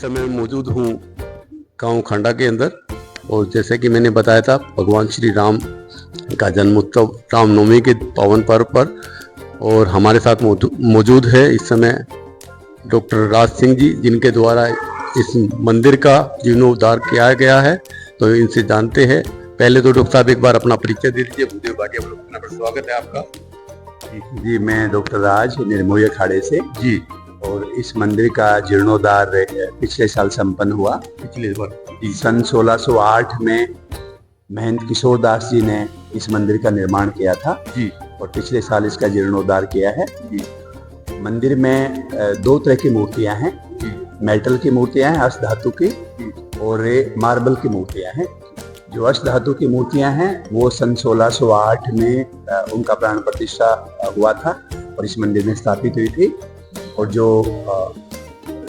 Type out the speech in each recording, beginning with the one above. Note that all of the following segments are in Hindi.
समय मौजूद हूँ गांव खंडा के अंदर। और जैसे कि मैंने बताया था, भगवान श्री राम का जन्मोत्सव रामनवमी के पावन पर्व पर, और हमारे साथ मौजूद है इस समय डॉक्टर राज सिंह जी, जिनके द्वारा इस मंदिर का जीर्णोद्धार किया गया है। तो इनसे जानते हैं। पहले तो डॉक्टर साहब एक बार अपना परिचय दे दीजिए। भूदेव भाटी अपना पर स्वागत है आपका। जी, मैं डॉक्टर राज निर्मोही अखाड़े से जी। और इस मंदिर का जीर्णोद्धार पिछले साल संपन्न हुआ। पिछले बार सन 1608 में महंत किशोर दास जी ने इस मंदिर का निर्माण किया था जी। और पिछले साल इसका जीर्णोद्धार किया है जी। मंदिर में दो तरह की मूर्तियां हैं। मेटल की मूर्तियां हैं, अष्ट धातु की, और मार्बल की मूर्तियां हैं। जो अष्ट धातु की मूर्तियां हैं वो सन 1608 में उनका प्राण प्रतिष्ठा हुआ था और इस मंदिर में स्थापित हुई थी। और जो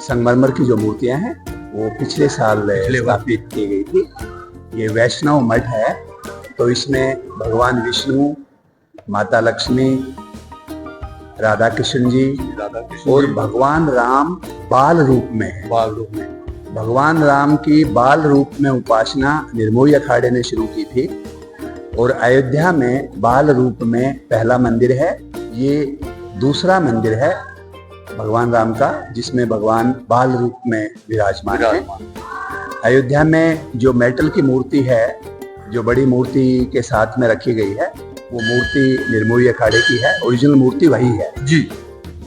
संगमरमर की जो मूर्तियां हैं वो पिछले साल स्थापित की गई थी। ये वैष्णव मठ है, तो इसमें भगवान विष्णु, माता लक्ष्मी, राधा कृष्ण जी और भगवान राम बाल रूप में है। भगवान राम की बाल रूप में उपासना निर्मोही अखाड़े ने शुरू की थी और अयोध्या में बाल रूप में पहला मंदिर है। ये दूसरा मंदिर है भगवान राम का जिसमें भगवान बाल रूप में विराजमान है। अयोध्या में जो मेटल की मूर्ति है, जो बड़ी मूर्ति के साथ में रखी गई है, वो मूर्ति निर्मोही अखाड़े की है। ओरिजिनल मूर्ति वही है जी।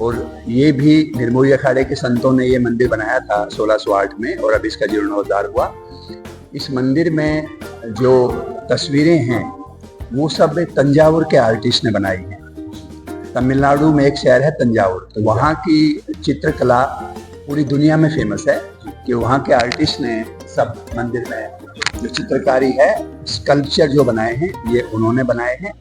और ये भी निर्मोही अखाड़े के संतों ने ये मंदिर बनाया था 1608 में और अब इसका जीर्णोद्धार हुआ। इस मंदिर में जो तस्वीरें हैं वो सब तंजावुर के आर्टिस्ट ने बनाई हैं। तमिलनाडु में एक शहर है तंजावुर, तो वहाँ की चित्रकला पूरी दुनिया में फेमस है कि वहाँ के आर्टिस्ट ने सब मंदिर में जो चित्रकारी है, स्कल्पचर जो बनाए हैं, ये उन्होंने बनाए हैं।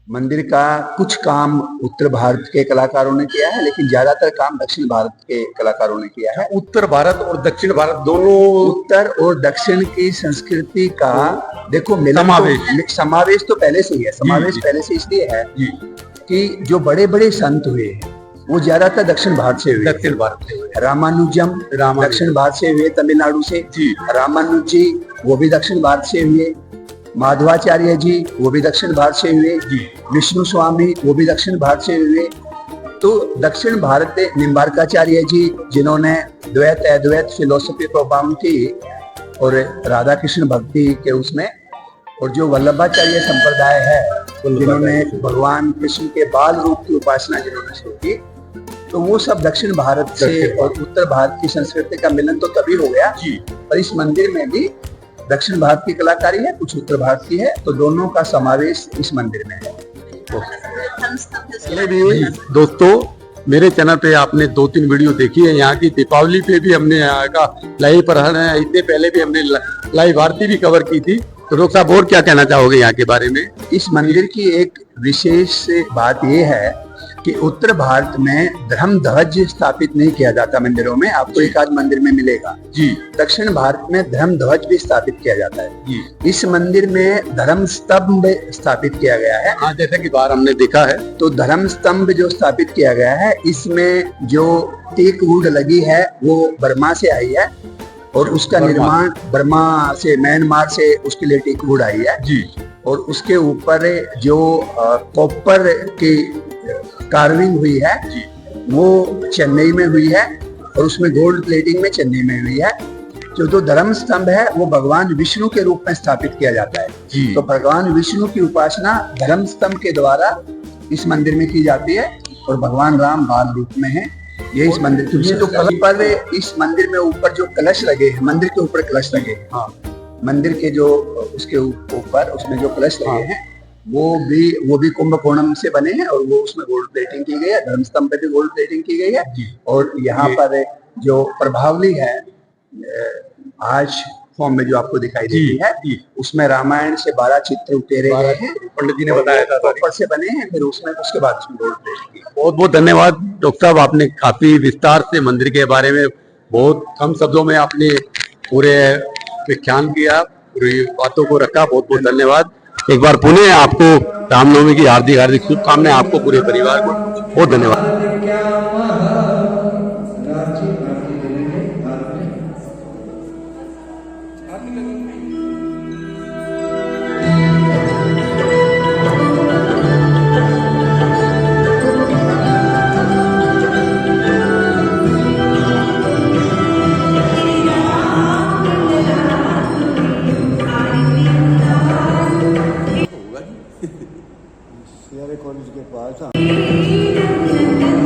मंदिर का कुछ काम उत्तर भारत के कलाकारों ने किया है, लेकिन ज्यादातर काम दक्षिण भारत के कलाकारों ने किया है। उत्तर भारत और दक्षिण भारत दोनों, उत्तर और दक्षिण की संस्कृति का देखो समावेश तो पहले से ही है। समावेश पहले से इसलिए है कि जो बड़े बड़े संत हुए वो ज्यादातर दक्षिण भारत से हुए। दक्षिण भारत से हुए। रामानुजम दक्षिण भारत से हुए, तमिलनाडु से। रामानुज जी वो भी दक्षिण भारत से हुए। माधवाचार्य जी वो भी दक्षिण भारत से हुए। विष्णु स्वामी वो भी दक्षिण भारत से हुए। तो दक्षिण भारत निम्बार्काचार्य जी, जिन्होंने द्वैत अद्वैत फिलोसफी प्रोपाउंड की और राधा कृष्ण भक्ति के उसमें, और जो वल्लभाचार्य संप्रदाय है जिन्होंने भगवान कृष्ण के बाल रूप की उपासना जिन्होंने शुरू की, तो वो सब दक्षिण भारत से और उत्तर भारत की संस्कृति का मिलन तो तभी हो गया। पर इस मंदिर में भी दक्षिण भारत की कलाकारी है, कुछ उत्तर भारत की है, तो दोनों का समावेश इस मंदिर में है। दोस्तों, मेरे चैनल पे आपने 2-3 वीडियो देखी है। यहाँ की दीपावली पे भी हमने यहाँ का लाइव प्रहरण है, इससे पहले भी हमने लाइव आरती भी कवर की थी। तो डॉक्टर साहब और क्या कहना चाहोगे यहाँ के बारे में? इस मंदिर की एक विशेष बात यह है कि उत्तर भारत में धर्म ध्वज स्थापित नहीं किया जाता मंदिरों में। आपको एक आध मंदिर में मिलेगा जी। दक्षिण भारत में धर्म ध्वज भी स्थापित किया जाता है जी। इस मंदिर में धर्म स्तंभ स्थापित किया गया है। हाँ, जैसा कि बाहर हमने देखा है। तो धर्म स्तंभ जो स्थापित किया गया है, इसमें जो टीक वुड लगी है वो बर्मा से आई है और उसका निर्माण बर्मा से, म्यांमार से उसके लिए टीक वुड आई है जी। और उसके ऊपर जो कॉपर की कार्विंग हुई है वो चेन्नई में हुई है और उसमें गोल्ड प्लेटिंग में चेन्नई में हुई है। जो धर्म स्तंभ है वो भगवान विष्णु के रूप में स्थापित किया जाता है जी। तो भगवान विष्णु की उपासना धर्म स्तंभ के द्वारा इस मंदिर में की जाती है और भगवान राम बाल रूप में है। ये इस मंदिर की तो पर इस मंदिर में ऊपर जो कलश लगे हैं, मंदिर के ऊपर कलश लगे हैं। हाँ, मंदिर के जो उसके ऊपर उसमें जो कलश लगे हैं वो भी कुंभकोणम से बने हैं और वो उसमें गोल्ड प्लेटिंग की गई है। धर्मस्तंभ पे भी गोल्ड प्लेटिंग की गई है। और यहाँ पर जो प्रभावली है आज फॉर्म में जो आपको दिखाई देती है, उसमें रामायण से 12 चित्र उकेरे गए हैं। पंडित जी ने बताया था ऊपर से बने हैं, फिर उसमें उसके बाद उसमें गोल्ड प्लेटिंग की। बहुत बहुत धन्यवाद डॉक्टर साहब, आपने काफी विस्तार से मंदिर के बारे में बहुत कम शब्दों में आपने पूरे व्याख्यान किया, पूरी बातों को रखा। बहुत बहुत धन्यवाद। एक बार पुनः आपको रामनवमी की हार्दिक हार्दिक शुभकामनाएं, आपको पूरे परिवार को बहुत धन्यवाद। था।